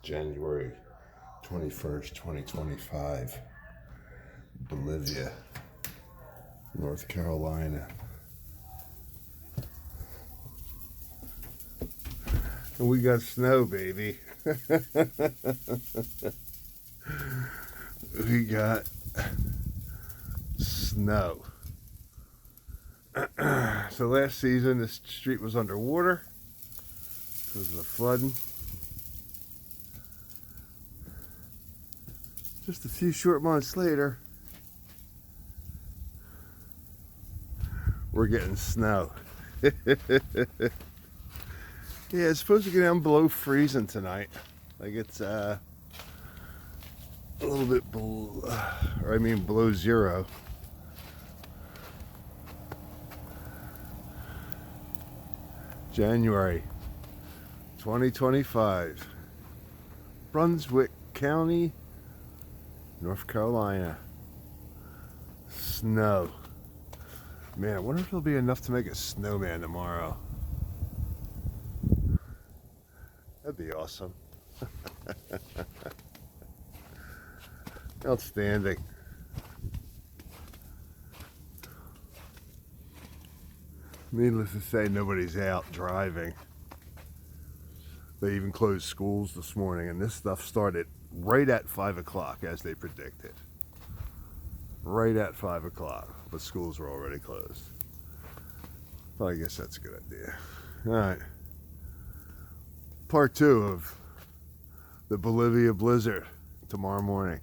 January 21st, 2025. Bolivia, North Carolina. And we got snow, baby. We got snow. So last season, this street was underwater because of the flooding. Just a few short months later, we're getting snow. Yeah, it's supposed to get down below freezing tonight. Like it's a little bit below, below zero. January 2025, Brunswick County, North Carolina. Snow. Man, I wonder if there'll be enough to make a snowman tomorrow. That'd be awesome. Outstanding. Needless to say, nobody's out driving. They even closed schools this morning, and this stuff started right at 5 o'clock, as they predicted. Right at 5 o'clock, but schools were already closed. Well, I guess that's a good idea. All right. Part 2 of the Bolivia blizzard tomorrow morning.